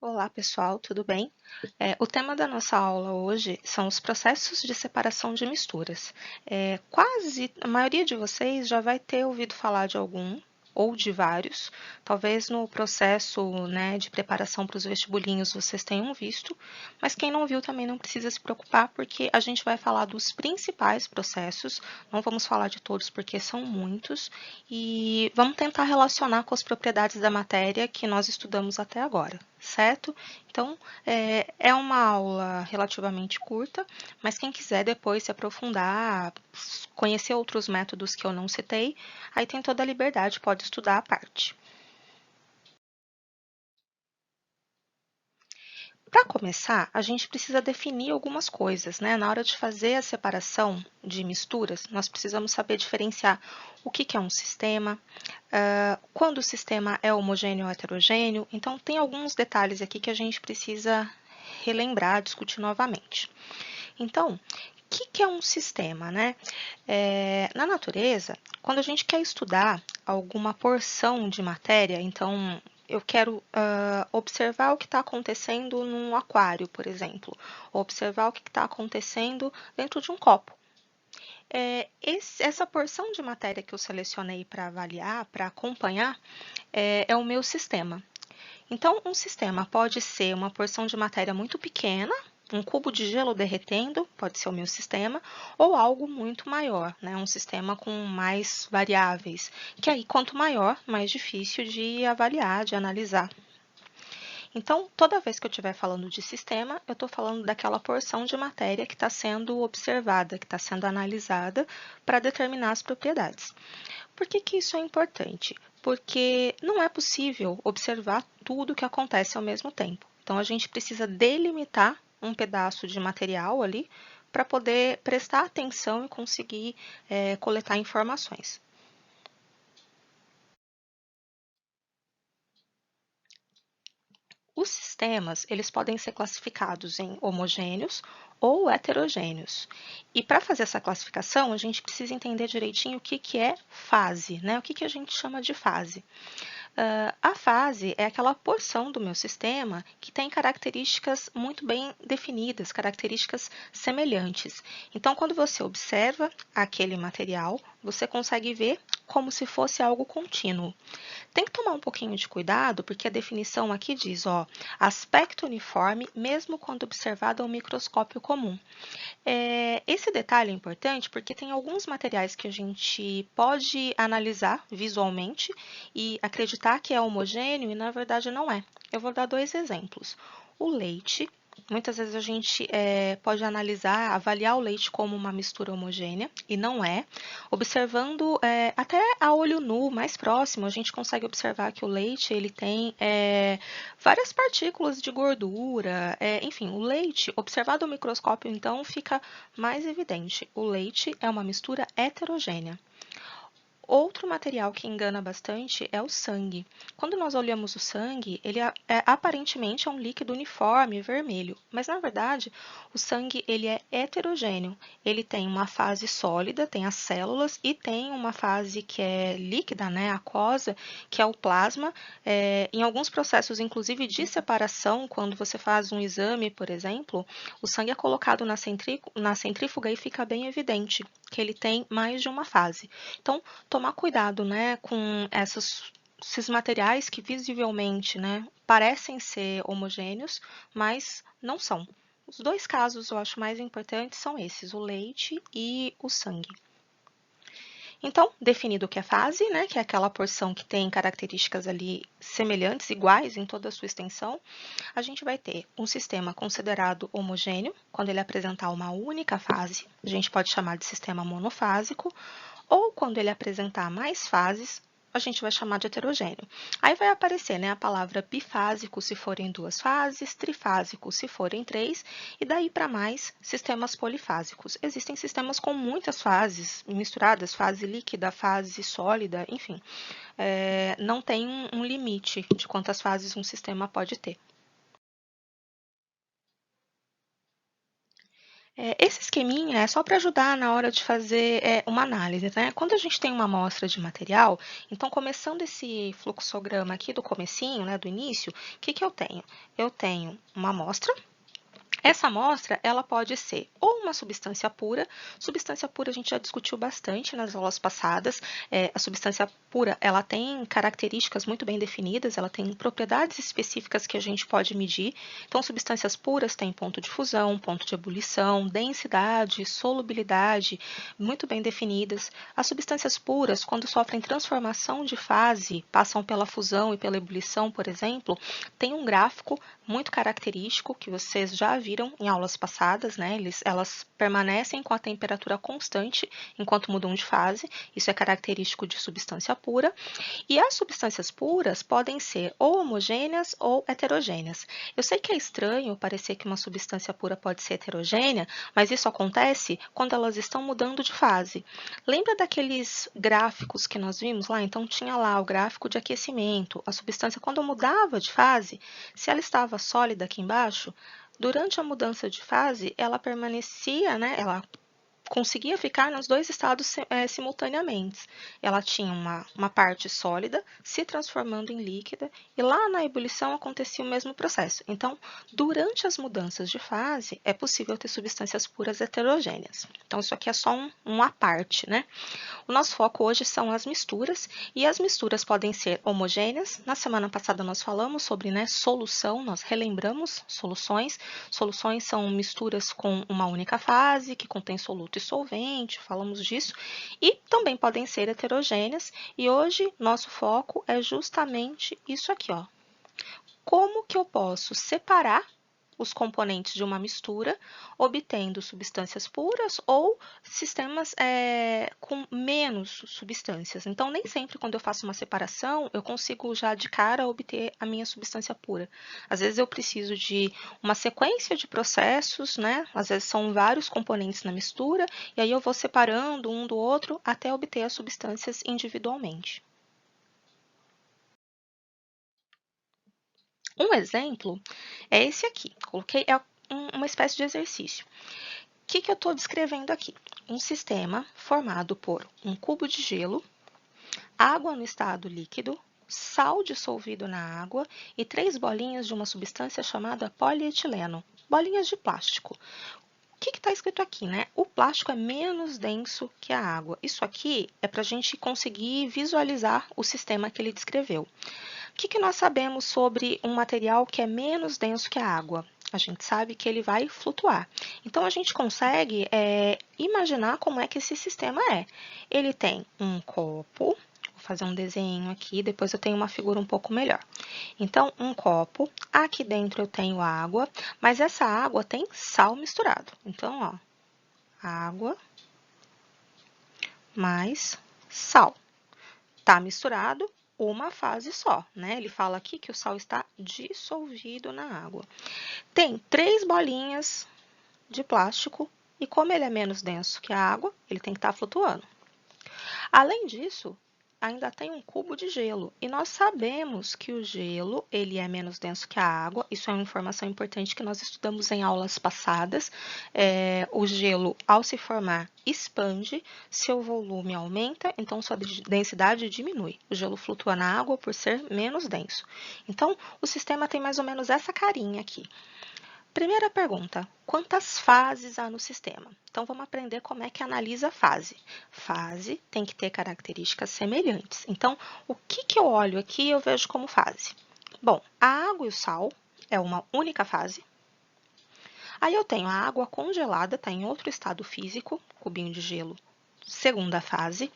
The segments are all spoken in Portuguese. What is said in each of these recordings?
Olá, pessoal, tudo bem? O tema da nossa aula hoje são os processos de separação de misturas. Quase a maioria de vocês já vai ter ouvido falar de algum ou de vários. Talvez no processo, né, de preparação para os vestibulinhos vocês tenham visto, mas quem não viu também não precisa se preocupar, porque a gente vai falar dos principais processos, não vamos falar de todos porque são muitos, e vamos tentar relacionar com as propriedades da matéria que nós estudamos até agora, certo? Então, é uma aula relativamente curta, mas quem quiser depois se aprofundar, conhecer outros métodos que eu não citei, aí tem toda a liberdade, pode estudar à parte. Para começar, a gente precisa definir algumas coisas, né? Na hora de fazer a separação de misturas, nós precisamos saber diferenciar o que é um sistema, quando o sistema é homogêneo ou heterogêneo. Então, tem alguns detalhes aqui que a gente precisa relembrar, discutir novamente. Então, o que é um sistema, né? Na natureza, quando a gente quer estudar alguma porção de matéria, então eu quero observar o que está acontecendo num aquário, por exemplo, ou observar o que está acontecendo dentro de um copo. Essa porção de matéria que eu selecionei para avaliar, para acompanhar, é o meu sistema. Então, um sistema pode ser uma porção de matéria muito pequena, um cubo de gelo derretendo, pode ser o meu sistema, ou algo muito maior, né? Um sistema com mais variáveis, que aí quanto maior, mais difícil de avaliar, de analisar. Então, toda vez que eu estiver falando de sistema, eu estou falando daquela porção de matéria que está sendo observada, que está sendo analisada para determinar as propriedades. Por que isso é importante? Porque não é possível observar tudo o que acontece ao mesmo tempo. Então, a gente precisa delimitar um pedaço de material ali para poder prestar atenção e conseguir coletar informações. Os sistemas, eles podem ser classificados em homogêneos ou heterogêneos. E para fazer essa classificação, a gente precisa entender direitinho o que é fase, né? O que a gente chama de fase. A fase é aquela porção do meu sistema que tem características muito bem definidas, características semelhantes. Então, quando você observa aquele material, você consegue ver como se fosse algo contínuo. Tem que tomar um pouquinho de cuidado, porque a definição aqui diz, ó, aspecto uniforme, mesmo quando observado ao microscópio comum. Esse detalhe é importante porque tem alguns materiais que a gente pode analisar visualmente e acreditar que é homogêneo e na verdade não é. Eu vou dar dois exemplos. O leite. Muitas vezes a gente pode analisar, avaliar o leite como uma mistura homogênea, e não é. Observando até a olho nu, mais próximo, a gente consegue observar que o leite ele tem várias partículas de gordura, enfim, o leite, observado ao microscópio, então, fica mais evidente. O leite é uma mistura heterogênea. Outro material que engana bastante é o sangue. Quando nós olhamos o sangue, ele aparentemente é um líquido uniforme, vermelho, mas na verdade o sangue ele é heterogêneo. Ele tem uma fase sólida, tem as células, e tem uma fase que é líquida, né, aquosa, que é o plasma. Em alguns processos, inclusive de separação, quando você faz um exame, por exemplo, o sangue é colocado na centrífuga e fica bem evidente que ele tem mais de uma fase. Então, tomar cuidado, né, com esses materiais que visivelmente, né, parecem ser homogêneos, mas não são. Os dois casos eu acho mais importantes são esses, o leite e o sangue. Então, definido o que é fase, né, que é aquela porção que tem características ali semelhantes, iguais em toda a sua extensão, a gente vai ter um sistema considerado homogêneo, quando ele apresentar uma única fase, a gente pode chamar de sistema monofásico, ou quando ele apresentar mais fases, a gente vai chamar de heterogêneo. Aí vai aparecer, né, a palavra bifásico se forem duas fases, trifásico se forem três, e daí para mais sistemas polifásicos. Existem sistemas com muitas fases misturadas, fase líquida, fase sólida, enfim. Não tem um limite de quantas fases um sistema pode ter. Esse esqueminha é só para ajudar na hora de fazer uma análise, né? Quando a gente tem uma amostra de material, então começando esse fluxograma aqui do comecinho, né, do início, o que que eu tenho? Eu tenho uma amostra. Essa amostra, ela pode ser ou uma substância pura a gente já discutiu bastante nas aulas passadas. A substância pura, ela tem características muito bem definidas, ela tem propriedades específicas que a gente pode medir. Então, substâncias puras têm ponto de fusão, ponto de ebulição, densidade, solubilidade, muito bem definidas. As substâncias puras, quando sofrem transformação de fase, passam pela fusão e pela ebulição, por exemplo, tem um gráfico muito característico que vocês já viram em aulas passadas, né? Elas permanecem com a temperatura constante enquanto mudam de fase, isso é característico de substância pura. E as substâncias puras podem ser ou homogêneas ou heterogêneas. Eu sei que é estranho parecer que uma substância pura pode ser heterogênea, mas isso acontece quando elas estão mudando de fase. Lembra daqueles gráficos que nós vimos lá? Então, tinha lá o gráfico de aquecimento. A substância, quando mudava de fase, se ela estava sólida aqui embaixo, durante a mudança de fase, ela permanecia, né? Ela conseguia ficar nos dois estados simultaneamente. Ela tinha uma parte sólida se transformando em líquida e lá na ebulição acontecia o mesmo processo. Então, durante as mudanças de fase, é possível ter substâncias puras heterogêneas. Então, isso aqui é só uma parte, né? O nosso foco hoje são as misturas, e as misturas podem ser homogêneas. Na semana passada nós falamos sobre, né, solução, nós relembramos soluções. Soluções são misturas com uma única fase, que contém soluto e solvente, falamos disso. E também podem ser heterogêneas, e hoje nosso foco é justamente isso aqui, ó. Como que eu posso separar os componentes de uma mistura, obtendo substâncias puras ou sistemas com menos substâncias. Então, nem sempre quando eu faço uma separação, eu consigo já de cara obter a minha substância pura. Às vezes eu preciso de uma sequência de processos, né? Às vezes são vários componentes na mistura, e aí eu vou separando um do outro até obter as substâncias individualmente. Um exemplo é esse aqui. Coloquei uma espécie de exercício. O que eu estou descrevendo aqui? Um sistema formado por um cubo de gelo, água no estado líquido, sal dissolvido na água e 3 bolinhas de uma substância chamada polietileno, bolinhas de plástico. O que está escrito aqui, né? O plástico é menos denso que a água. Isso aqui é para a gente conseguir visualizar o sistema que ele descreveu. O que nós sabemos sobre um material que é menos denso que a água? A gente sabe que ele vai flutuar. Então, a gente consegue imaginar como é que esse sistema é. Ele tem um copo, vou fazer um desenho aqui, depois eu tenho uma figura um pouco melhor. Então, um copo, aqui dentro eu tenho água, mas essa água tem sal misturado. Então, ó, água mais sal. Tá misturado uma fase só, né? Ele fala aqui que o sal está dissolvido na água. Tem 3 bolinhas de plástico e como ele é menos denso que a água, ele tem que estar flutuando. Além disso, ainda tem um cubo de gelo e nós sabemos que o gelo ele é menos denso que a água. Isso é uma informação importante que nós estudamos em aulas passadas. O gelo, ao se formar, expande, seu volume aumenta, então sua densidade diminui. O gelo flutua na água por ser menos denso. Então, o sistema tem mais ou menos essa carinha aqui. Primeira pergunta, quantas fases há no sistema? Então, vamos aprender como é que analisa a fase. Fase tem que ter características semelhantes. Então, o que eu olho aqui eu vejo como fase? Bom, a água e o sal é uma única fase. Aí eu tenho a água congelada, está em outro estado físico, cubinho de gelo, segunda fase.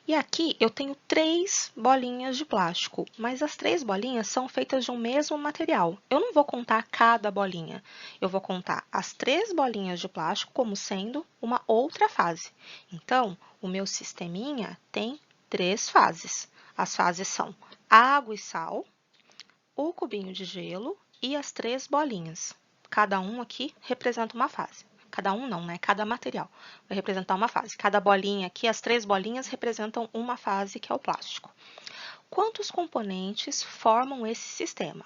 E aqui eu tenho 3 bolinhas de plástico, mas as 3 bolinhas são feitas de um mesmo material. Eu não vou contar cada bolinha, eu vou contar as 3 bolinhas de plástico como sendo uma outra fase. Então, o meu sisteminha tem 3 fases. As fases são água e sal, o cubinho de gelo e as 3 bolinhas. Cada um aqui representa uma fase. Cada um não, né? Cada material vai representar uma fase. Cada bolinha aqui, as 3 bolinhas representam uma fase, que é o plástico. Quantos componentes formam esse sistema?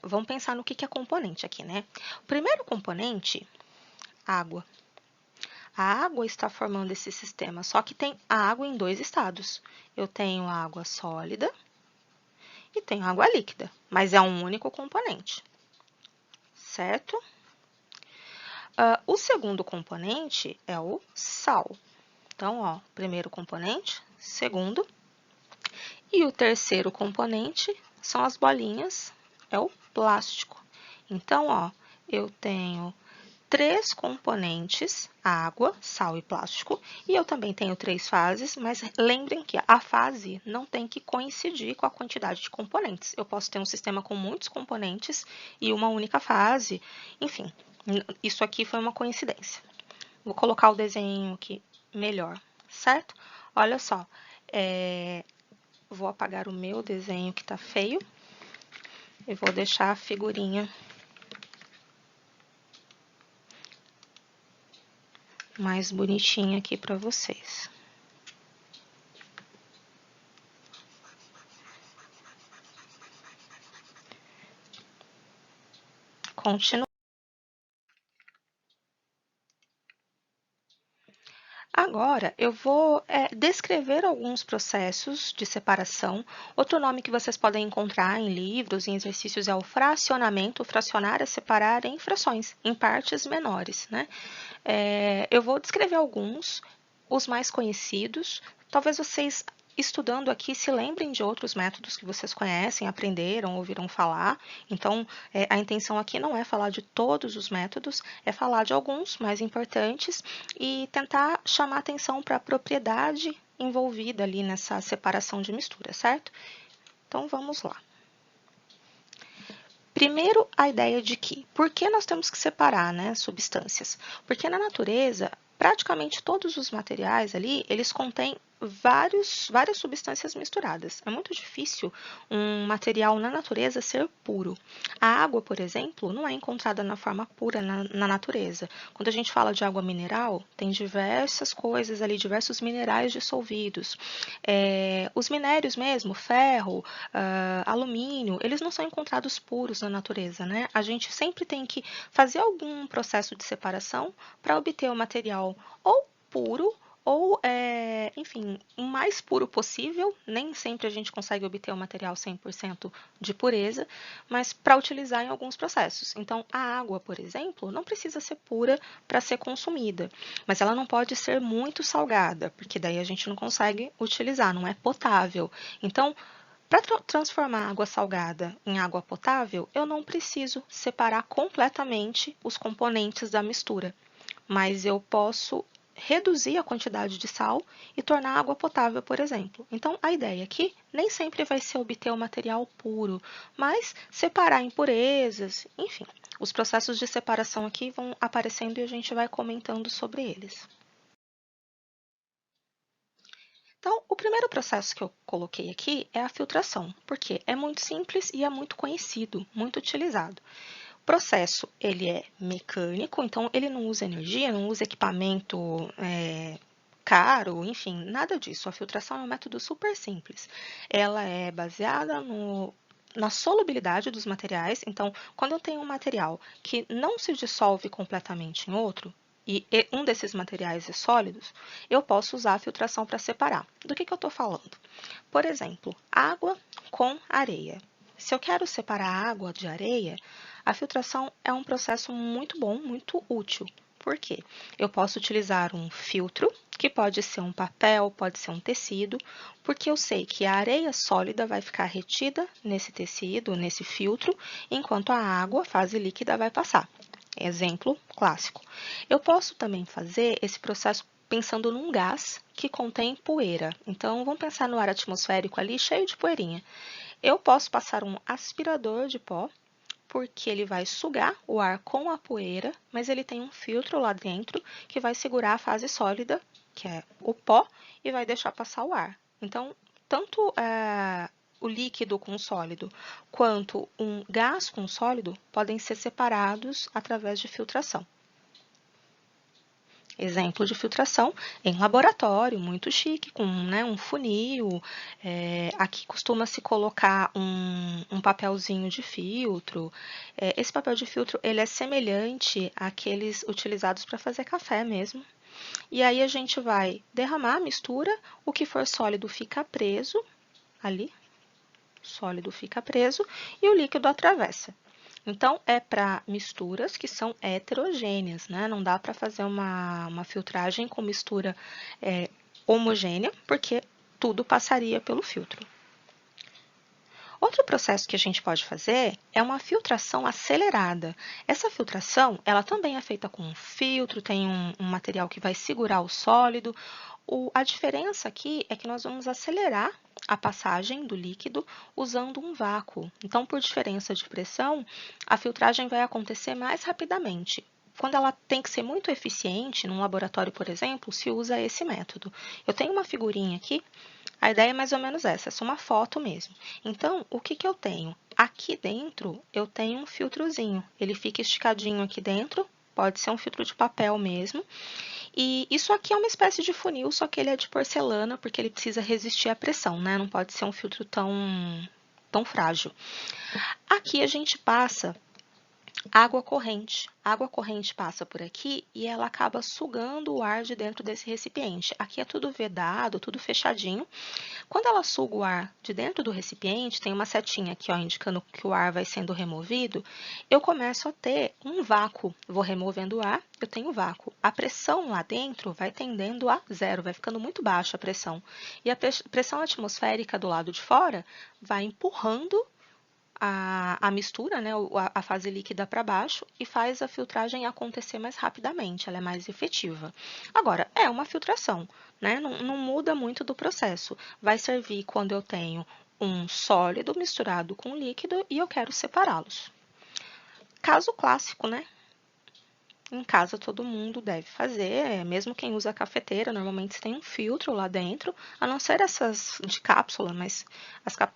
Vamos pensar no que é componente aqui, né? O primeiro componente água. A água está formando esse sistema, só que tem água em dois estados. Eu tenho água sólida e tenho água líquida, mas é um único componente, certo? O segundo componente é o sal. Então, ó, primeiro componente, segundo. E o terceiro componente são as bolinhas, é o plástico. Então, ó, eu tenho três componentes, água, sal e plástico, e eu também tenho três fases, mas lembrem que a fase não tem que coincidir com a quantidade de componentes. Eu posso ter um sistema com muitos componentes e uma única fase, enfim, isso aqui foi uma coincidência. Vou colocar o desenho aqui melhor, certo? Olha só, vou apagar o meu desenho que tá feio e vou deixar a figurinha mais bonitinha aqui para vocês. Continua. Agora, eu vou descrever alguns processos de separação. Outro nome que vocês podem encontrar em livros e exercícios é o fracionamento. Fracionar é separar em frações, em partes menores, né? Eu vou descrever alguns, os mais conhecidos. Talvez vocês, estudando aqui, se lembrem de outros métodos que vocês conhecem, aprenderam, ouviram falar. Então, a intenção aqui não é falar de todos os métodos, é falar de alguns mais importantes e tentar chamar atenção para a propriedade envolvida ali nessa separação de mistura, certo? Então, vamos lá. Primeiro, a ideia de que, por que nós temos que separar, né, substâncias? Porque na natureza, praticamente todos os materiais ali, eles contêm várias substâncias misturadas. É muito difícil um material na natureza ser puro. A água, por exemplo, não é encontrada na forma pura na natureza. Quando a gente fala de água mineral, tem diversas coisas ali, diversos minerais dissolvidos. Os minérios mesmo, ferro, alumínio, eles não são encontrados puros na natureza, né? A gente sempre tem que fazer algum processo de separação para obter o material ou puro ou, enfim, o mais puro possível. Nem sempre a gente consegue obter o material 100% de pureza, mas para utilizar em alguns processos. Então, a água, por exemplo, não precisa ser pura para ser consumida, mas ela não pode ser muito salgada, porque daí a gente não consegue utilizar, não é potável. Então, para transformar água salgada em água potável, eu não preciso separar completamente os componentes da mistura, mas eu posso reduzir a quantidade de sal e tornar a água potável, por exemplo. Então, a ideia aqui nem sempre vai ser obter o material puro, mas separar impurezas, enfim. Os processos de separação aqui vão aparecendo e a gente vai comentando sobre eles. Então, o primeiro processo que eu coloquei aqui é a filtração, porque é muito simples e é muito conhecido, muito utilizado. O processo, ele é mecânico, então ele não usa energia, não usa equipamento caro, enfim, nada disso. A filtração é um método super simples. Ela é baseada na solubilidade dos materiais. Então, quando eu tenho um material que não se dissolve completamente em outro, e um desses materiais é sólidos, eu posso usar a filtração para separar. Do que eu estou falando? Por exemplo, água com areia. Se eu quero separar água de areia, a filtração é um processo muito bom, muito útil. Por quê? Eu posso utilizar um filtro, que pode ser um papel, pode ser um tecido, porque eu sei que a areia sólida vai ficar retida nesse tecido, nesse filtro, enquanto a água, fase líquida, vai passar. Exemplo clássico. Eu posso também fazer esse processo pensando num gás que contém poeira. Então, vamos pensar no ar atmosférico ali cheio de poeirinha. Eu posso passar um aspirador de pó, porque ele vai sugar o ar com a poeira, mas ele tem um filtro lá dentro que vai segurar a fase sólida, que é o pó, e vai deixar passar o ar. Então, tanto o líquido com o sólido quanto um gás com o sólido podem ser separados através de filtração. exemplo de filtração em laboratório, muito chique, com, né, um funil. Aqui costuma-se colocar um papelzinho de filtro. Esse papel de filtro ele é semelhante àqueles utilizados para fazer café mesmo. E aí a gente vai derramar a mistura, o que for sólido fica preso ali, sólido fica preso, e o líquido atravessa. Então, é para misturas que são heterogêneas, né? Não dá para fazer uma filtragem com mistura homogênea, porque tudo passaria pelo filtro. Outro processo que a gente pode fazer é uma filtração acelerada. Essa filtração, ela também é feita com um filtro, tem um material que vai segurar o sólido. A diferença aqui é que nós vamos acelerar a passagem do líquido usando um vácuo. Então, por diferença de pressão, a filtragem vai acontecer mais rapidamente. Quando ela tem que ser muito eficiente, num laboratório, por exemplo, se usa esse método. Eu tenho uma figurinha aqui. A ideia é mais ou menos essa, é só uma foto mesmo. Então, o que eu tenho? Aqui dentro, eu tenho um filtrozinho. Ele fica esticadinho aqui dentro, pode ser um filtro de papel mesmo. E isso aqui é uma espécie de funil, só que ele é de porcelana, porque ele precisa resistir à pressão, né? Não pode ser um filtro tão frágil. Aqui a gente passa água corrente. A água corrente passa por aqui e ela acaba sugando o ar de dentro desse recipiente. Aqui é tudo vedado, tudo fechadinho. Quando ela suga o ar de dentro do recipiente, tem uma setinha aqui, ó, indicando que o ar vai sendo removido, eu começo a ter um vácuo. Vou removendo o ar, eu tenho vácuo. A pressão lá dentro vai tendendo a zero, vai ficando muito baixa a pressão. E a pressão atmosférica do lado de fora vai empurrando a mistura, né, a fase líquida para baixo e faz a filtragem acontecer mais rapidamente, ela é mais efetiva. Agora, é uma filtração, né, não muda muito do processo. Vai servir quando eu tenho um sólido misturado com líquido e eu quero separá-los. Caso clássico, né? Em casa todo mundo deve fazer, mesmo quem usa cafeteira, normalmente tem um filtro lá dentro, a não ser essas de cápsula, mas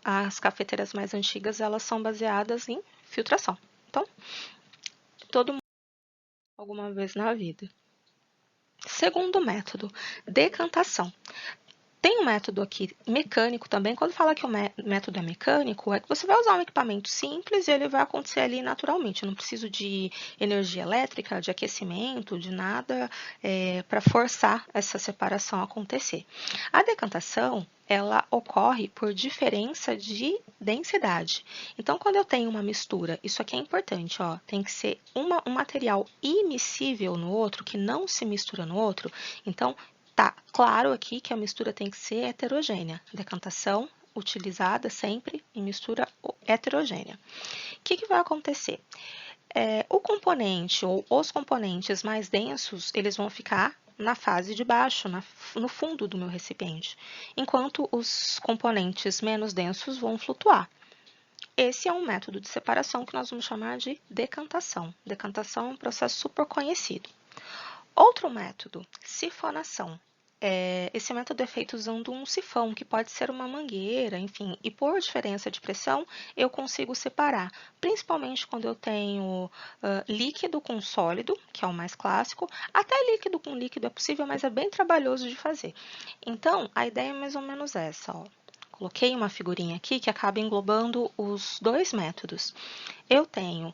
as cafeteiras mais antigas, elas são baseadas em filtração. Então, todo mundo alguma vez na vida. Segundo método, decantação. Tem um método aqui mecânico também. Quando fala que o método é mecânico, é que você vai usar um equipamento simples e ele vai acontecer ali naturalmente. Eu não preciso de energia elétrica, de aquecimento, de nada para forçar essa separação a acontecer. A decantação, ela ocorre por diferença de densidade. Então, quando eu tenho uma mistura, isso aqui é importante, ó, tem que ser um material immiscível no outro, que não se mistura no outro. Então, tá claro aqui que a mistura tem que ser heterogênea. Decantação utilizada sempre em mistura heterogênea. O que vai acontecer? O componente ou os componentes mais densos, eles vão ficar na fase de baixo, no fundo do meu recipiente, enquanto os componentes menos densos vão flutuar. Esse é um método de separação que nós vamos chamar de decantação. Decantação é um processo super conhecido. Outro método, sifonação. Esse método é feito usando um sifão, que pode ser uma mangueira, enfim, e por diferença de pressão, eu consigo separar, principalmente quando eu tenho líquido com sólido, que é o mais clássico, até líquido com líquido é possível, mas é bem trabalhoso de fazer. Então, a ideia é mais ou menos essa, ó. Coloquei uma figurinha aqui que acaba englobando os dois métodos. Eu tenho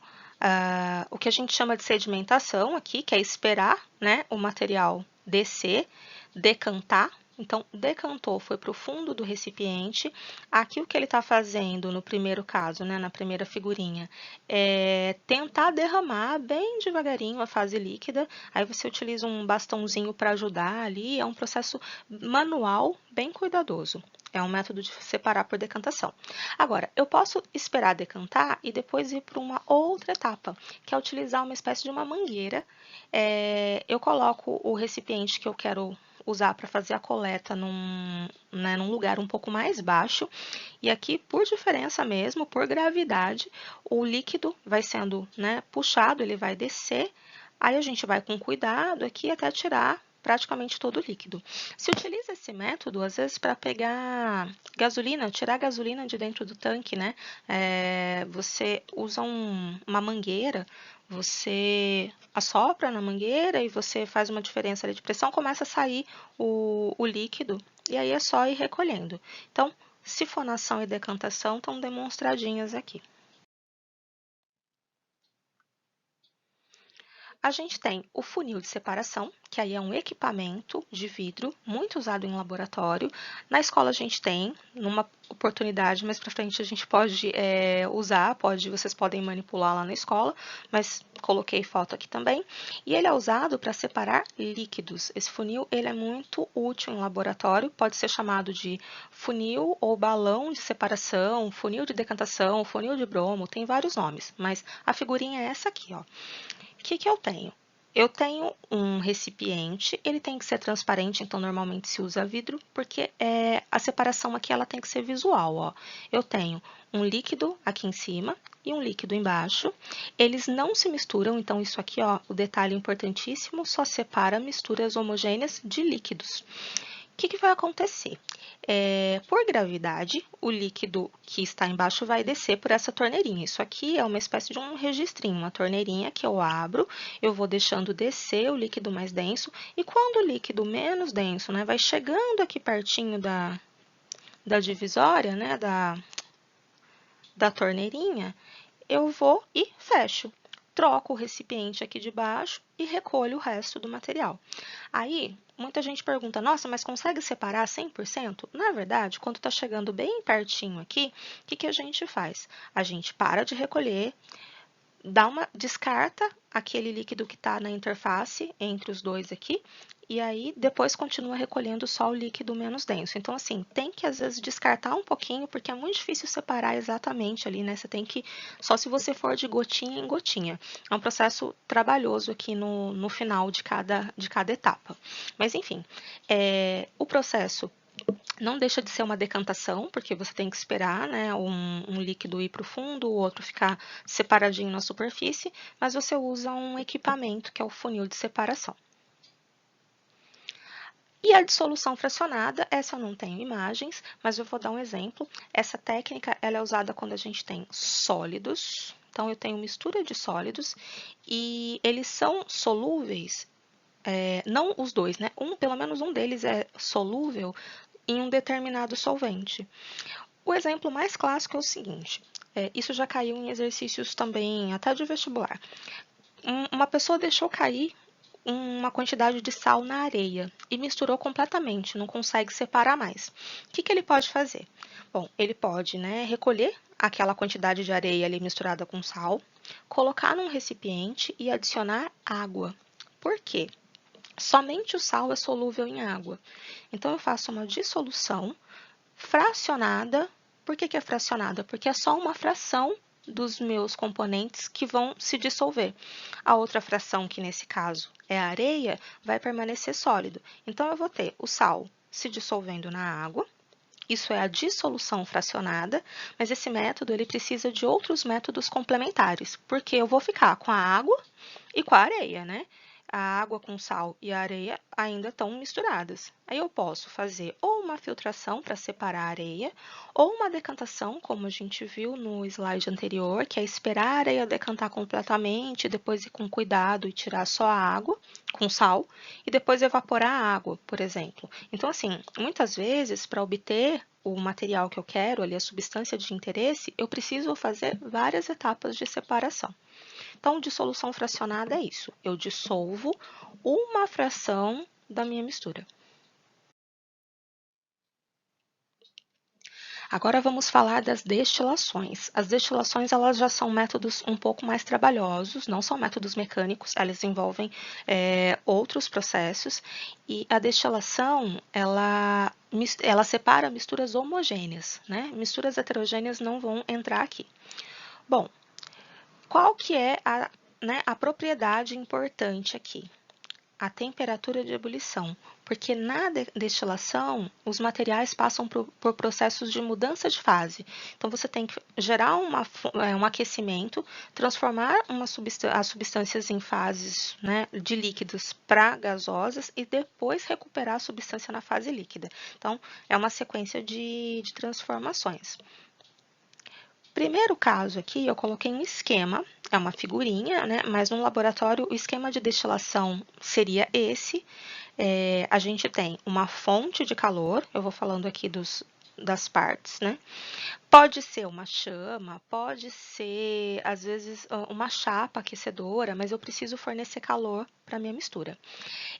o que a gente chama de sedimentação aqui, que é esperar, né, o material descer, decantar. Então, decantou, foi para o fundo do recipiente. Aqui o que ele está fazendo no primeiro caso, né, na primeira figurinha, é tentar derramar bem devagarinho a fase líquida. Aí você utiliza um bastãozinho para ajudar ali. É um processo manual, bem cuidadoso. É um método de separar por decantação. Agora, eu posso esperar decantar e depois ir para uma outra etapa, que é utilizar uma espécie de uma mangueira. Eu coloco o recipiente que eu quero usar para fazer a coleta num lugar um pouco mais baixo. E aqui, por diferença mesmo, por gravidade, o líquido vai sendo, né, puxado, ele vai descer. Aí a gente vai com cuidado aqui até tirar praticamente todo o líquido. Se utiliza esse método, às vezes, para pegar gasolina, tirar a gasolina de dentro do tanque, né? Você usa uma mangueira, você assopra na mangueira e você faz uma diferença ali de pressão, começa a sair o líquido, e aí é só ir recolhendo. Então, sifonação e decantação estão demonstradinhas aqui. A gente tem o funil de separação, que aí é um equipamento de vidro muito usado em laboratório. Na escola a gente tem, numa oportunidade, mais para frente a gente pode usar, vocês podem manipular lá na escola, mas coloquei foto aqui também. E ele é usado para separar líquidos. Esse funil ele é muito útil em laboratório, pode ser chamado de funil ou balão de separação, funil de decantação, funil de bromo, tem vários nomes, mas a figurinha é essa aqui, ó. O que eu tenho? Eu tenho um recipiente, ele tem que ser transparente, então normalmente se usa vidro, porque a separação aqui ela tem que ser visual, ó. Eu tenho um líquido aqui em cima e um líquido embaixo. Eles não se misturam, então isso aqui, ó, o detalhe importantíssimo, só separa misturas homogêneas de líquidos. O que vai acontecer? Por gravidade, o líquido que está embaixo vai descer por essa torneirinha. Isso aqui é uma espécie de um registrinho, uma torneirinha que eu abro, eu vou deixando descer o líquido mais denso, e quando o líquido menos denso, né, vai chegando aqui pertinho da divisória, né, da torneirinha, eu vou e fecho. Troco o recipiente aqui de baixo e recolho o resto do material. Aí, muita gente pergunta, nossa, mas consegue separar 100%? Na verdade, quando está chegando bem pertinho aqui, o que a gente faz? A gente para de recolher, descarta aquele líquido que está na interface entre os dois aqui, e aí depois continua recolhendo só o líquido menos denso. Então, assim, tem que às vezes descartar um pouquinho, porque é muito difícil separar exatamente ali, né? Você tem que, só se você for de gotinha em gotinha. É um processo trabalhoso aqui no final de cada etapa. Mas, enfim, o processo não deixa de ser uma decantação, porque você tem que esperar, né, um líquido ir para o fundo, o outro ficar separadinho na superfície, mas você usa um equipamento que é o funil de separação. E a dissolução fracionada, essa eu não tenho imagens, mas eu vou dar um exemplo. Essa técnica ela é usada quando a gente tem sólidos, então eu tenho mistura de sólidos, e eles são solúveis, não os dois, né? Pelo menos um deles é solúvel em um determinado solvente. O exemplo mais clássico é o seguinte, isso já caiu em exercícios também, até de vestibular. Uma pessoa deixou cair uma quantidade de sal na areia e misturou completamente, não consegue separar mais. O que ele pode fazer? Bom, ele pode, né, recolher aquela quantidade de areia ali misturada com sal, colocar num recipiente e adicionar água. Por quê? Somente o sal é solúvel em água. Então, eu faço uma dissolução fracionada. Por que é fracionada? Porque é só uma fração dos meus componentes que vão se dissolver. A outra fração, que nesse caso é a areia, vai permanecer sólido. Então, eu vou ter o sal se dissolvendo na água. Isso é a dissolução fracionada, mas esse método ele precisa de outros métodos complementares, porque eu vou ficar com a água e com a areia, né? A água com sal e a areia ainda estão misturadas. Aí eu posso fazer ou uma filtração para separar a areia, ou uma decantação, como a gente viu no slide anterior, que é esperar a areia decantar completamente, depois ir com cuidado e tirar só a água com sal, e depois evaporar a água, por exemplo. Então, assim, muitas vezes, para obter o material que eu quero, ali, a substância de interesse, eu preciso fazer várias etapas de separação. Então, dissolução fracionada é isso. Eu dissolvo uma fração da minha mistura. Agora vamos falar das destilações. As destilações elas já são métodos um pouco mais trabalhosos, não são métodos mecânicos, elas envolvem outros processos. E a destilação, ela separa misturas homogêneas, né? Misturas heterogêneas não vão entrar aqui. Bom, qual que é a propriedade importante aqui? a temperatura de ebulição, porque na destilação os materiais passam por processos de mudança de fase. Então, você tem que gerar um aquecimento, transformar as substâncias em fases, né, de líquidos para gasosas e depois recuperar a substância na fase líquida. Então, é uma sequência de transformações. Primeiro caso aqui, eu coloquei um esquema, é uma figurinha, né? Mas no laboratório o esquema de destilação seria esse. A gente tem uma fonte de calor, eu vou falando aqui das partes, né? Pode ser uma chama, pode ser, às vezes, uma chapa aquecedora, mas eu preciso fornecer calor para a minha mistura.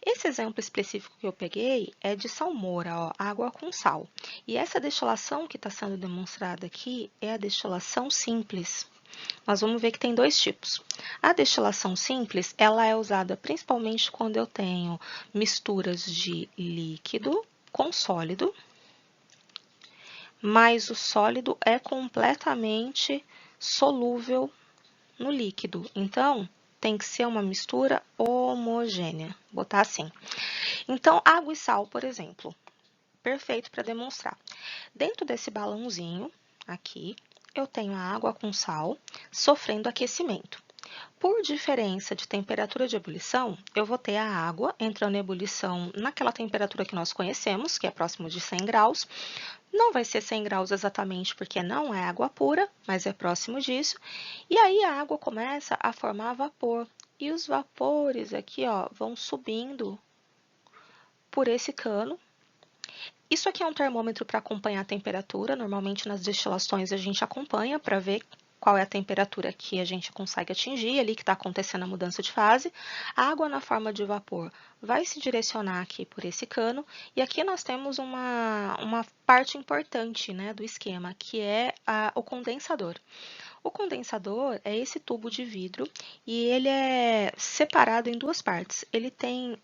Esse exemplo específico que eu peguei é de salmoura, ó, água com sal. E essa destilação que está sendo demonstrada aqui é a destilação simples. Nós vamos ver que tem dois tipos. A destilação simples, ela é usada principalmente quando eu tenho misturas de líquido com sólido, mas o sólido é completamente solúvel no líquido. Então, tem que ser uma mistura homogênea, vou botar assim. Então, água e sal, por exemplo, perfeito para demonstrar. Dentro desse balãozinho aqui, eu tenho a água com sal sofrendo aquecimento. Por diferença de temperatura de ebulição, eu vou ter a água entrando em ebulição naquela temperatura que nós conhecemos, que é próximo de 100 graus. Não vai ser 100 graus exatamente porque não é água pura, mas é próximo disso. E aí a água começa a formar vapor. E os vapores aqui, ó, vão subindo por esse cano. Isso aqui é um termômetro para acompanhar a temperatura. Normalmente nas destilações a gente acompanha para ver qual é a temperatura que a gente consegue atingir, ali que está acontecendo a mudança de fase. A água na forma de vapor vai se direcionar aqui por esse cano, e aqui nós temos uma parte importante, né, do esquema, que é o condensador. O condensador é esse tubo de vidro e ele é separado em duas partes. Ele tem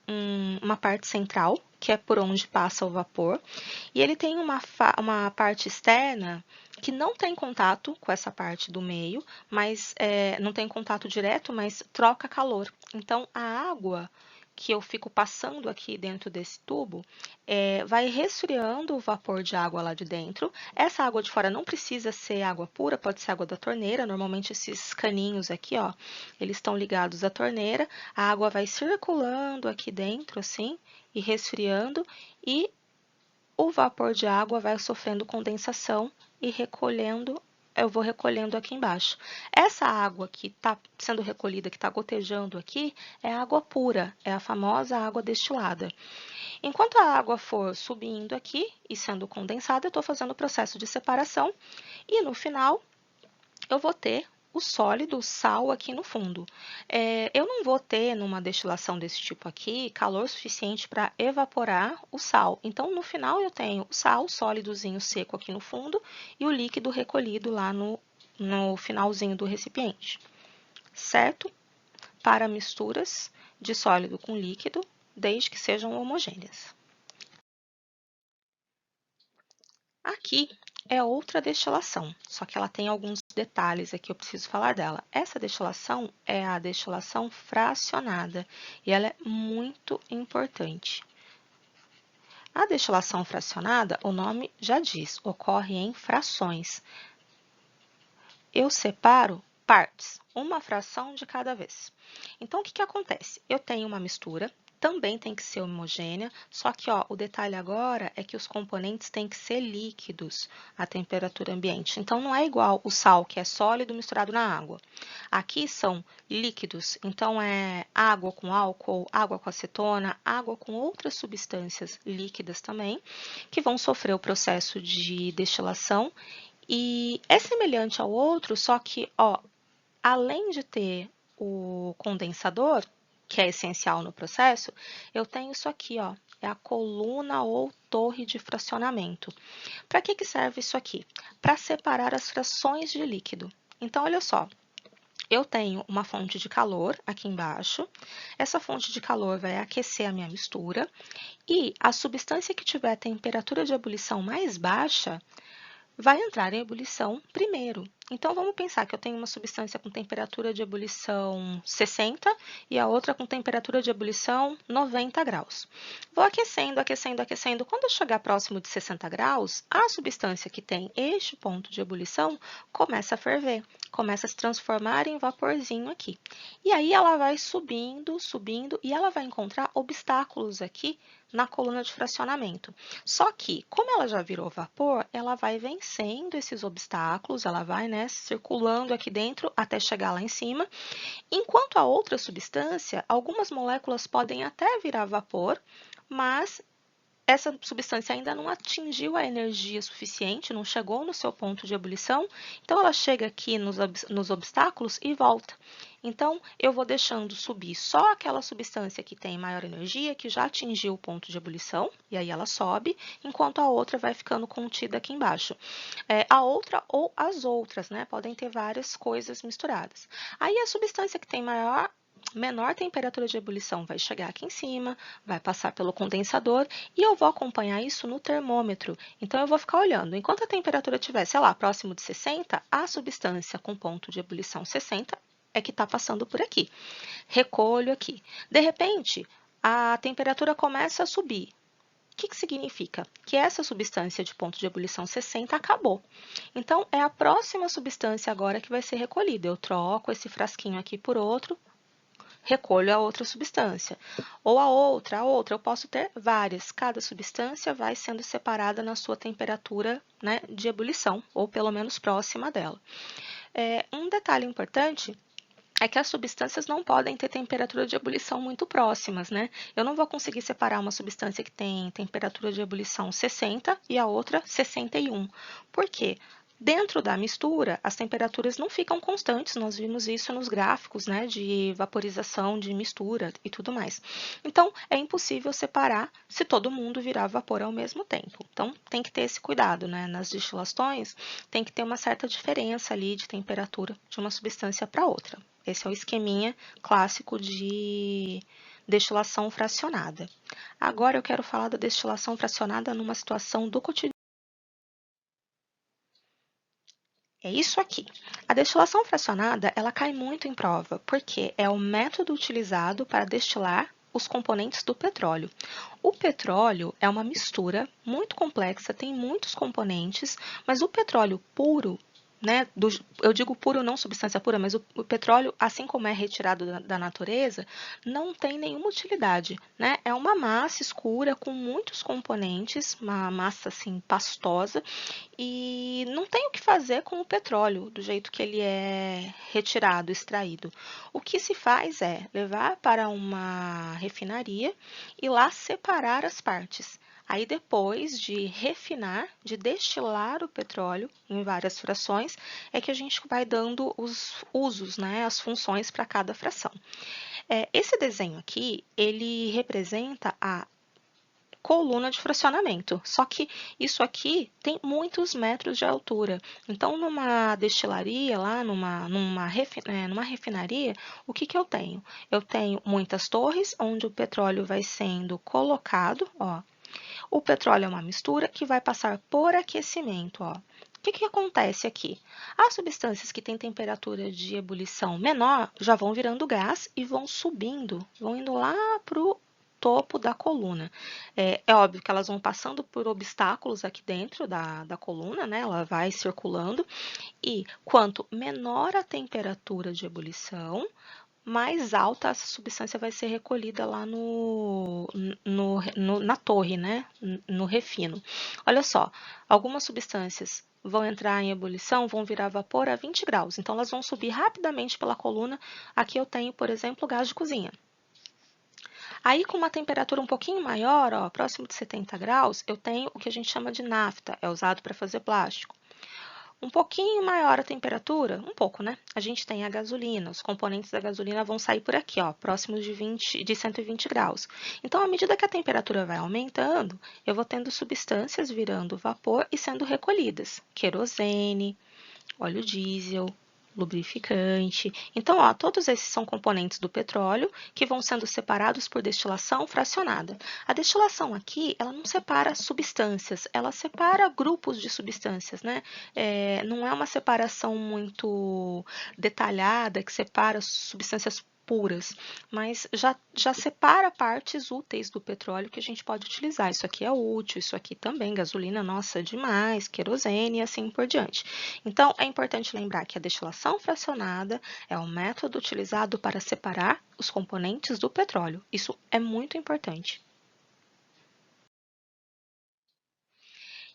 uma parte central, que é por onde passa o vapor, e ele tem uma parte externa que não tem contato com essa parte do meio, mas não tem contato direto, mas troca calor. Então, a água que eu fico passando aqui dentro desse tubo, vai resfriando o vapor de água lá de dentro. Essa água de fora não precisa ser água pura, pode ser água da torneira. Normalmente esses caninhos aqui, ó, eles estão ligados à torneira. A água vai circulando aqui dentro, assim, e resfriando, e o vapor de água vai sofrendo condensação e recolhendo, eu vou recolhendo aqui embaixo. Essa água que está sendo recolhida, que está gotejando aqui, é água pura, é a famosa água destilada. Enquanto a água for subindo aqui e sendo condensada, eu estou fazendo o processo de separação e no final eu vou ter o sólido, o sal aqui no fundo. Eu não vou ter, numa destilação desse tipo aqui, calor suficiente para evaporar o sal. Então, no final, eu tenho o sal sólidozinho seco aqui no fundo e o líquido recolhido lá no finalzinho do recipiente. Certo? Para misturas de sólido com líquido, desde que sejam homogêneas. Aqui é outra destilação, só que ela tem alguns detalhes aqui, eu preciso falar dela. Essa destilação é a destilação fracionada e ela é muito importante. A destilação fracionada, o nome já diz, ocorre em frações. Eu separo partes, uma fração de cada vez. Então, o que acontece? Eu tenho uma mistura, também tem que ser homogênea, só que ó, o detalhe agora é que os componentes têm que ser líquidos à temperatura ambiente. Então, não é igual o sal, que é sólido misturado na água. Aqui são líquidos, então é água com álcool, água com acetona, água com outras substâncias líquidas também, que vão sofrer o processo de destilação. E é semelhante ao outro, só que, ó, além de ter o condensador, que é essencial no processo, eu tenho isso aqui, ó, é a coluna ou torre de fracionamento. Para que serve isso aqui? Para separar as frações de líquido. Então, olha só, eu tenho uma fonte de calor aqui embaixo, essa fonte de calor vai aquecer a minha mistura, e a substância que tiver a temperatura de ebulição mais baixa vai entrar em ebulição primeiro. Então, vamos pensar que eu tenho uma substância com temperatura de ebulição 60 e a outra com temperatura de ebulição 90 graus. Vou aquecendo, aquecendo, aquecendo. Quando eu chegar próximo de 60 graus, a substância que tem este ponto de ebulição começa a ferver, começa a se transformar em vaporzinho aqui. E aí ela vai subindo, subindo e ela vai encontrar obstáculos aqui na coluna de fracionamento. Só que, como ela já virou vapor, ela vai vencendo esses obstáculos, ela vai, né, circulando aqui dentro até chegar lá em cima, enquanto a outra substância, algumas moléculas podem até virar vapor, mas essa substância ainda não atingiu a energia suficiente, não chegou no seu ponto de ebulição, então ela chega aqui nos obstáculos e volta. Então, eu vou deixando subir só aquela substância que tem maior energia, que já atingiu o ponto de ebulição, e aí ela sobe, enquanto a outra vai ficando contida aqui embaixo. A outra ou as outras, né? Podem ter várias coisas misturadas. Aí, a substância que tem menor temperatura de ebulição vai chegar aqui em cima, vai passar pelo condensador e eu vou acompanhar isso no termômetro. Então, eu vou ficar olhando. Enquanto a temperatura estiver, sei lá, próximo de 60, a substância com ponto de ebulição 60 é que está passando por aqui. Recolho aqui. De repente, a temperatura começa a subir. O que significa? Que essa substância de ponto de ebulição 60 acabou. Então, é a próxima substância agora que vai ser recolhida. Eu troco esse frasquinho aqui por outro, recolho a outra substância. Ou a outra, eu posso ter várias. Cada substância vai sendo separada na sua temperatura, né, de ebulição, ou pelo menos próxima dela. Um detalhe importante é que as substâncias não podem ter temperatura de ebulição muito próximas, né? Eu não vou conseguir separar uma substância que tem temperatura de ebulição 60 e a outra 61. Por quê? Dentro da mistura, as temperaturas não ficam constantes, nós vimos isso nos gráficos, né, de vaporização, de mistura e tudo mais. Então, é impossível separar se todo mundo virar vapor ao mesmo tempo. Então, tem que ter esse cuidado, né? Nas destilações, tem que ter uma certa diferença ali de temperatura de uma substância para outra. Esse é o esqueminha clássico de destilação fracionada. Agora eu quero falar da destilação fracionada numa situação do cotidiano. É isso aqui. A destilação fracionada, ela cai muito em prova, porque é o método utilizado para destilar os componentes do petróleo. O petróleo é uma mistura muito complexa, tem muitos componentes, mas o petróleo puro, né, eu digo puro não substância pura, mas o petróleo, assim como é retirado da natureza, não tem nenhuma utilidade, né? É uma massa escura com muitos componentes, uma massa assim pastosa, e não tem o que fazer com o petróleo do jeito que ele é retirado, extraído. O que se faz é levar para uma refinaria e lá separar as partes. Aí, depois de refinar, de destilar o petróleo em várias frações, é que a gente vai dando os usos, né, as funções para cada fração. Esse desenho aqui, ele representa a coluna de fracionamento. Só que isso aqui tem muitos metros de altura. Então, numa destilaria, lá numa refinaria, o que eu tenho? Eu tenho muitas torres onde o petróleo vai sendo colocado, ó. O petróleo é uma mistura que vai passar por aquecimento, ó. O que acontece aqui? As substâncias que têm temperatura de ebulição menor já vão virando gás e vão subindo, vão indo lá para o topo da coluna. É óbvio que elas vão passando por obstáculos aqui dentro da coluna, né? Ela vai circulando, e quanto menor a temperatura de ebulição, mais alta essa substância vai ser recolhida lá na torre, né? No refino. Olha só, algumas substâncias vão entrar em ebulição, vão virar vapor a 20 graus. Então, elas vão subir rapidamente pela coluna. Aqui eu tenho, por exemplo, gás de cozinha. Aí, com uma temperatura um pouquinho maior, ó, próximo de 70 graus, eu tenho o que a gente chama de nafta, é usado para fazer plástico. Um pouquinho maior a temperatura, um pouco, né? A gente tem a gasolina, os componentes da gasolina vão sair por aqui, ó, próximos de 120 graus. Então, à medida que a temperatura vai aumentando, eu vou tendo substâncias virando vapor e sendo recolhidas. Querosene, óleo diesel, lubrificante. Então, ó, todos esses são componentes do petróleo que vão sendo separados por destilação fracionada. A destilação aqui, ela não separa substâncias, ela separa grupos de substâncias, né? Não é uma separação muito detalhada que separa substâncias puras, mas já separa partes úteis do petróleo que a gente pode utilizar. Isso aqui é útil, isso aqui também, gasolina, nossa, demais, querosene e assim por diante. Então, é importante lembrar que a destilação fracionada é um método utilizado para separar os componentes do petróleo. Isso é muito importante.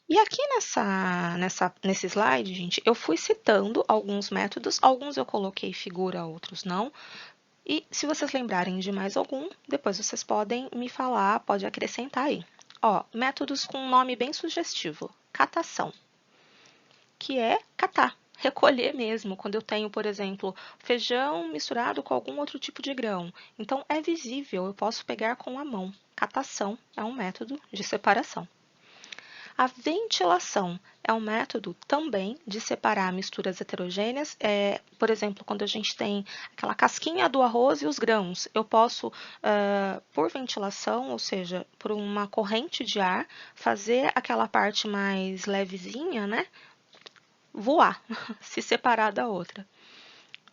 E aqui nesse slide, gente, eu fui citando alguns métodos, alguns eu coloquei figura, outros não. E se vocês lembrarem de mais algum, depois vocês podem me falar, pode acrescentar aí. Ó, métodos com um nome bem sugestivo. Catação, que é catar, recolher mesmo, quando eu tenho, por exemplo, feijão misturado com algum outro tipo de grão. Então, é visível, eu posso pegar com a mão. Catação é um método de separação. A ventilação é um método também de separar misturas heterogêneas. Por exemplo, quando a gente tem aquela casquinha do arroz e os grãos, eu posso, por ventilação, ou seja, por uma corrente de ar, fazer aquela parte mais levezinha, né, voar, se separar da outra.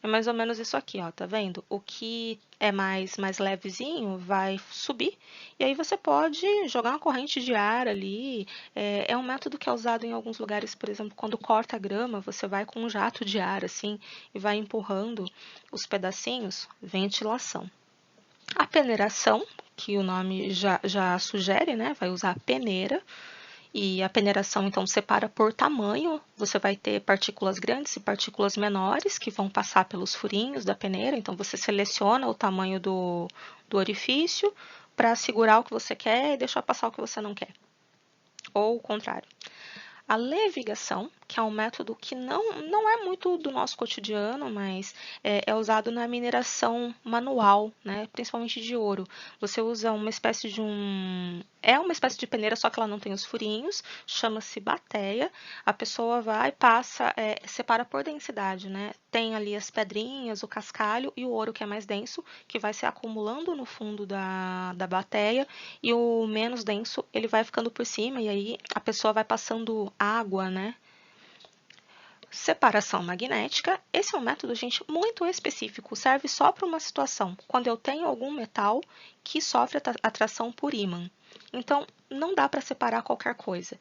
É mais ou menos isso aqui, ó, tá vendo? O que é mais levezinho vai subir, e aí você pode jogar uma corrente de ar ali. É um método que é usado em alguns lugares, por exemplo, quando corta a grama, você vai com um jato de ar, assim, e vai empurrando os pedacinhos, ventilação. A peneiração, que o nome já sugere, né? Vai usar a peneira. E a peneiração, então, separa por tamanho. Você vai ter partículas grandes e partículas menores que vão passar pelos furinhos da peneira. Então, você seleciona o tamanho do orifício para segurar o que você quer e deixar passar o que você não quer. Ou o contrário. A levigação, que é um método que não é muito do nosso cotidiano, mas é usado na mineração manual, né, principalmente de ouro. Você usa uma espécie de É uma espécie de peneira, só que ela não tem os furinhos, chama-se bateia. A pessoa vai, passa, separa por densidade, né? Tem ali as pedrinhas, o cascalho e o ouro que é mais denso, que vai se acumulando no fundo da bateia, e o menos denso ele vai ficando por cima, e aí a pessoa vai passando água, né? Separação magnética, esse é um método, gente, muito específico, serve só para uma situação, quando eu tenho algum metal que sofre atração por ímã. Então, não dá para separar qualquer coisa.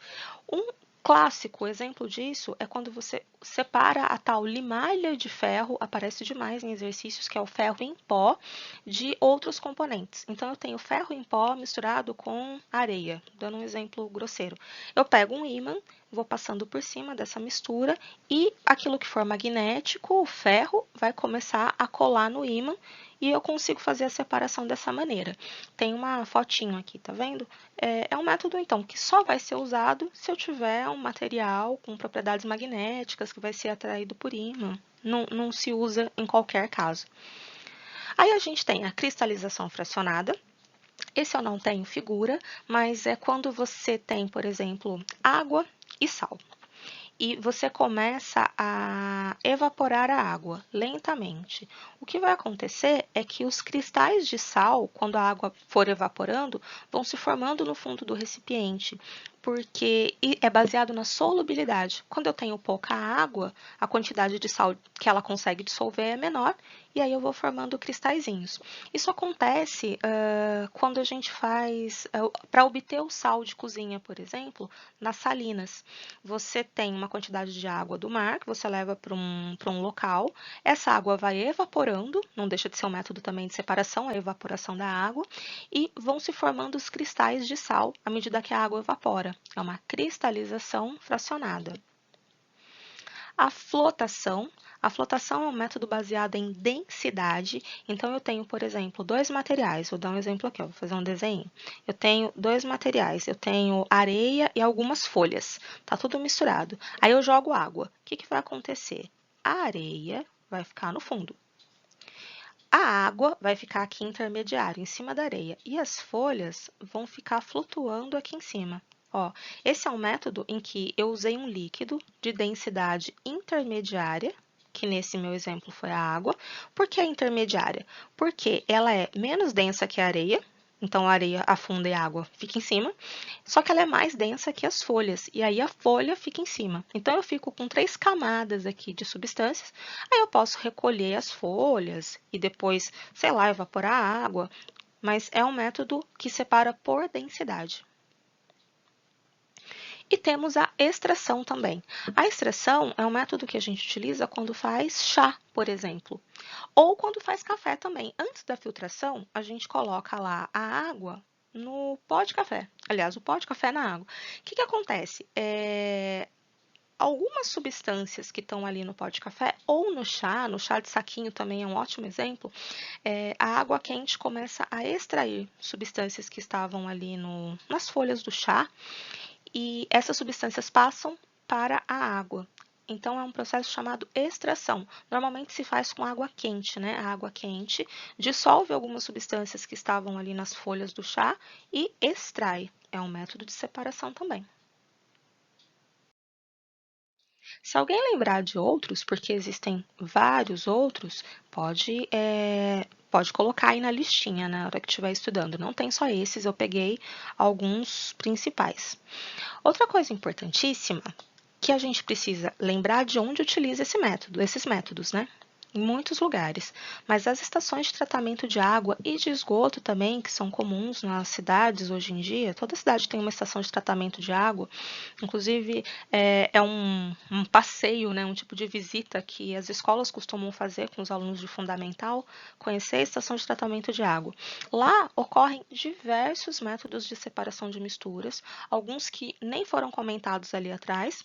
Um clássico exemplo disso é quando você separa a tal limalha de ferro, aparece demais em exercícios, que é o ferro em pó, de outros componentes. Então, eu tenho ferro em pó misturado com areia, dando um exemplo grosseiro. Eu pego um ímã, vou passando por cima dessa mistura e aquilo que for magnético, o ferro, vai começar a colar no ímã e eu consigo fazer a separação dessa maneira. Tem uma fotinho aqui, tá vendo? É um método, então, que só vai ser usado se eu tiver um material com propriedades magnéticas que vai ser atraído por ímã. Não se usa em qualquer caso. Aí a gente tem a cristalização fracionada. Esse eu não tenho figura, mas é quando você tem, por exemplo, água e sal. E você começa a evaporar a água lentamente. O que vai acontecer é que os cristais de sal, quando a água for evaporando, vão se formando no fundo do recipiente, porque é baseado na solubilidade. Quando eu tenho pouca água, a quantidade de sal que ela consegue dissolver é menor, e aí eu vou formando cristalzinhos. Isso acontece quando a gente faz, para obter o sal de cozinha, por exemplo, nas salinas. Você tem uma quantidade de água do mar que você leva para um local, essa água vai evaporando, não deixa de ser um método também de separação, a evaporação da água, e vão se formando os cristais de sal à medida que a água evapora. É uma cristalização fracionada. A flotação. A flotação é um método baseado em densidade. Então, eu tenho, por exemplo, dois materiais. Vou dar um exemplo aqui, ó, vou fazer um desenho. Eu tenho dois materiais. Eu tenho areia e algumas folhas. Tá tudo misturado. Aí eu jogo água. O que vai acontecer? A areia vai ficar no fundo. A água vai ficar aqui intermediário, em cima da areia. E as folhas vão ficar flutuando aqui em cima. Ó, esse é um método em que eu usei um líquido de densidade intermediária, que nesse meu exemplo foi a água. Por que é intermediária? Porque ela é menos densa que a areia, então a areia afunda e a água fica em cima, só que ela é mais densa que as folhas, e aí a folha fica em cima. Então eu fico com 3 camadas aqui de substâncias, aí eu posso recolher as folhas e depois, sei lá, evaporar a água, mas é um método que separa por densidade. E temos a extração também. A extração é um método que a gente utiliza quando faz chá, por exemplo, ou quando faz café também. Antes da filtração, a gente coloca lá a água no pó de café. Aliás, o pó de café na água. O que acontece? Algumas substâncias que estão ali no pó de café ou no chá de saquinho também é um ótimo exemplo, a água quente começa a extrair substâncias que estavam ali nas folhas do chá, e essas substâncias passam para a água. Então, é um processo chamado extração. Normalmente se faz com água quente, né? A água quente dissolve algumas substâncias que estavam ali nas folhas do chá e extrai. É um método de separação também. Se alguém lembrar de outros, porque existem vários outros, pode colocar aí na listinha na hora que estiver estudando. Não tem só esses, eu peguei alguns principais. Outra coisa importantíssima que a gente precisa lembrar de onde utiliza esses métodos, né? Em muitos lugares, mas as estações de tratamento de água e de esgoto também, que são comuns nas cidades hoje em dia, toda cidade tem uma estação de tratamento de água, inclusive é um passeio, né, um tipo de visita que as escolas costumam fazer com os alunos de fundamental, conhecer a estação de tratamento de água. Lá ocorrem diversos métodos de separação de misturas, alguns que nem foram comentados ali atrás,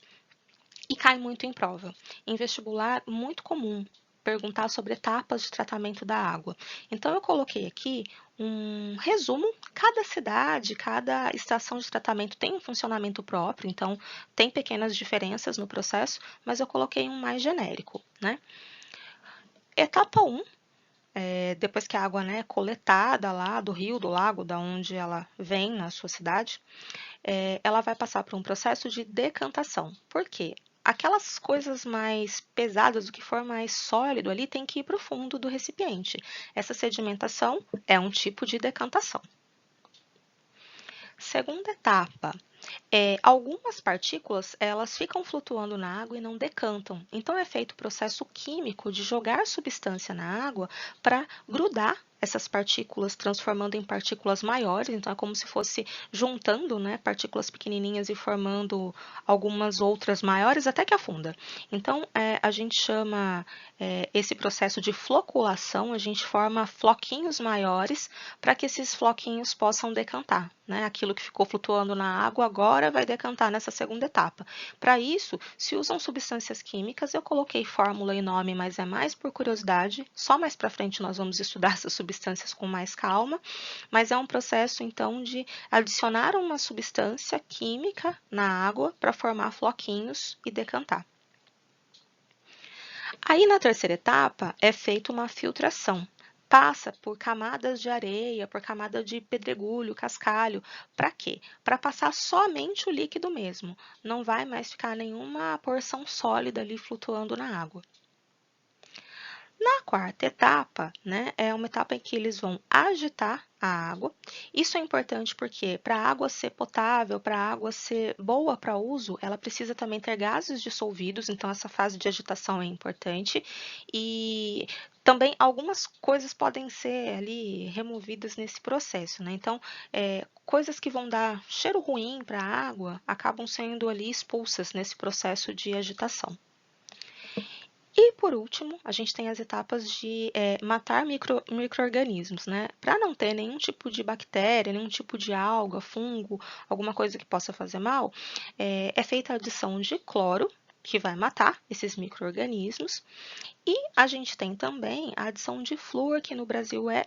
e cai muito em prova. Em vestibular, muito comum perguntar sobre etapas de tratamento da água. Então, eu coloquei aqui um resumo. Cada cidade, cada estação de tratamento tem um funcionamento próprio, então tem pequenas diferenças no processo, mas eu coloquei um mais genérico, né? Etapa 1, depois que a água é coletada lá do rio, do lago, da onde ela vem na sua cidade, ela vai passar por um processo de decantação. Por quê? Aquelas coisas mais pesadas, o que for mais sólido ali, tem que ir para o fundo do recipiente. Essa sedimentação é um tipo de decantação. Segunda etapa, algumas partículas elas ficam flutuando na água e não decantam. Então é feito o processo químico de jogar substância na água para grudar essas partículas, transformando em partículas maiores. Então é como se fosse juntando, né, partículas pequenininhas e formando algumas outras maiores até que afunda. Então a gente chama esse processo de floculação. A gente forma floquinhos maiores para que esses floquinhos possam decantar, né? Aquilo que ficou flutuando na água agora vai decantar nessa segunda etapa. Para isso, se usam substâncias químicas. Eu coloquei fórmula e nome, mas é mais por curiosidade. Só mais para frente nós vamos estudar essas substâncias com mais calma. Mas é um processo, então, de adicionar uma substância química na água para formar floquinhos e decantar. Aí, na terceira etapa, é feita uma filtração. Passa por camadas de areia, por camada de pedregulho, cascalho. Para quê? Para passar somente o líquido mesmo. Não vai mais ficar nenhuma porção sólida ali flutuando na água. Na quarta etapa, né, é uma etapa em que eles vão agitar a água. Isso é importante porque para a água ser potável, para a água ser boa para uso, ela precisa também ter gases dissolvidos, então essa fase de agitação é importante. E também algumas coisas podem ser ali removidas nesse processo, né? Então, coisas que vão dar cheiro ruim para a água acabam sendo ali expulsas nesse processo de agitação. E, por último, a gente tem as etapas de matar micro-organismos, né? Para não ter nenhum tipo de bactéria, nenhum tipo de alga, fungo, alguma coisa que possa fazer mal, é feita a adição de cloro, que vai matar esses micro-organismos. E a gente tem também a adição de flúor, que no Brasil é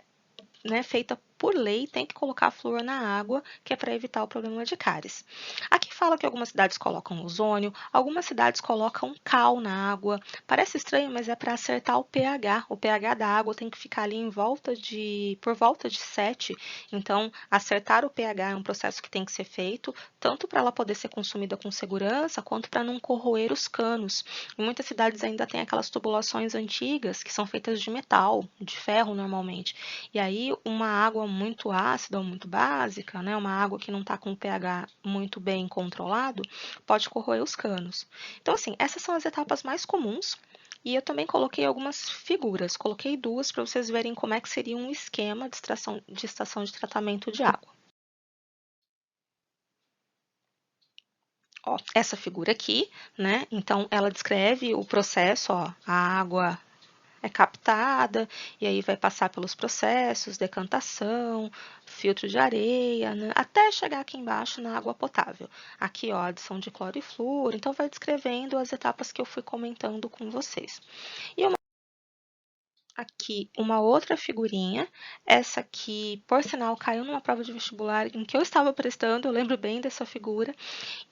feita por lei, tem que colocar flúor na água, que é para evitar o problema de cáries. Aqui fala que algumas cidades colocam ozônio, algumas cidades colocam cal na água. Parece estranho, mas é para acertar o pH. O pH da água tem que ficar ali por volta de 7. Então, acertar o pH é um processo que tem que ser feito, tanto para ela poder ser consumida com segurança, quanto para não corroer os canos. Em muitas cidades ainda tem aquelas tubulações antigas, que são feitas de metal, de ferro normalmente. E aí, uma água muito ácida ou muito básica, né, uma água que não está com o pH muito bem controlado, pode corroer os canos. Então, assim, essas são as etapas mais comuns. E eu também coloquei algumas figuras, coloquei duas para vocês verem como é que seria um esquema de estação de tratamento de água. Ó, essa figura aqui, né? Então, ela descreve o processo, ó, a água é captada e aí vai passar pelos processos, decantação, filtro de areia, né, até chegar aqui embaixo na água potável. Aqui, ó, adição de cloro e flúor, então vai descrevendo as etapas que eu fui comentando com vocês. E aqui uma outra figurinha, essa aqui, por sinal, caiu numa prova de vestibular em que eu estava prestando, eu lembro bem dessa figura,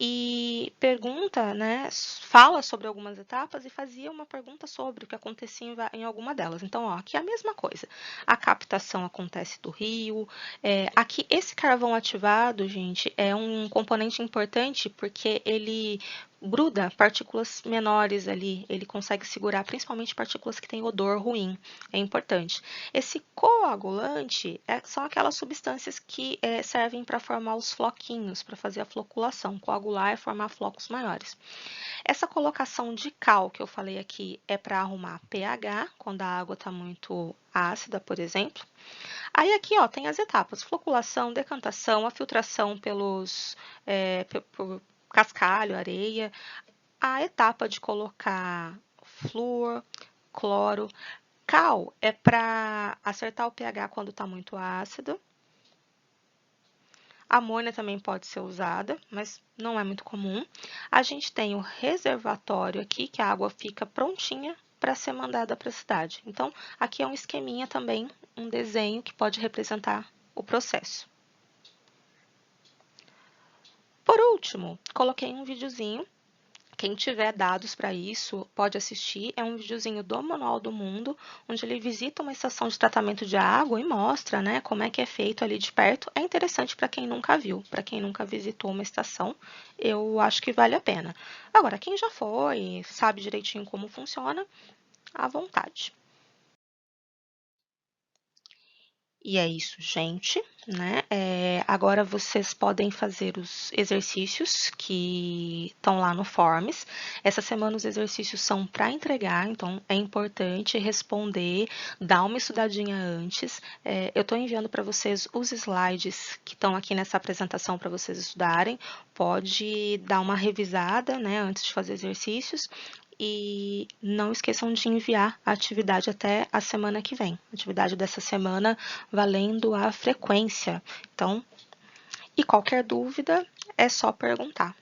e pergunta, né, fala sobre algumas etapas e fazia uma pergunta sobre o que acontecia em alguma delas. Então, ó, aqui é a mesma coisa. A captação acontece do rio. Aqui, esse carvão ativado, gente, é um componente importante porque ele gruda partículas menores ali, ele consegue segurar principalmente partículas que têm odor ruim, é importante. Esse coagulante são aquelas substâncias que servem para formar os floquinhos, para fazer a floculação. Coagular é formar flocos maiores. Essa colocação de cal que eu falei aqui é para arrumar pH, quando a água está muito ácida, por exemplo. Aí aqui ó, tem as etapas, floculação, decantação, a filtração por cascalho, areia, a etapa de colocar flúor, cloro. Cal é para acertar o pH quando está muito ácido. A amônia também pode ser usada, mas não é muito comum. A gente tem o reservatório aqui, que a água fica prontinha para ser mandada para a cidade. Então, aqui é um esqueminha também, um desenho que pode representar o processo. Por último, coloquei um videozinho. Quem tiver dados para isso pode assistir. É um videozinho do Manual do Mundo, onde ele visita uma estação de tratamento de água e mostra, né, como é que é feito ali de perto. É interessante para quem nunca viu, para quem nunca visitou uma estação, eu acho que vale a pena. Agora, quem já foi, sabe direitinho como funciona, à vontade. E é isso, gente, né? Agora vocês podem fazer os exercícios que estão lá no Forms. Essa semana os exercícios são para entregar, então é importante responder, dar uma estudadinha antes. Eu estou enviando para vocês os slides que estão aqui nessa apresentação para vocês estudarem. Pode dar uma revisada, né, antes de fazer exercícios. E não esqueçam de enviar a atividade até a semana que vem. A atividade dessa semana valendo a frequência. Então, e qualquer dúvida é só perguntar.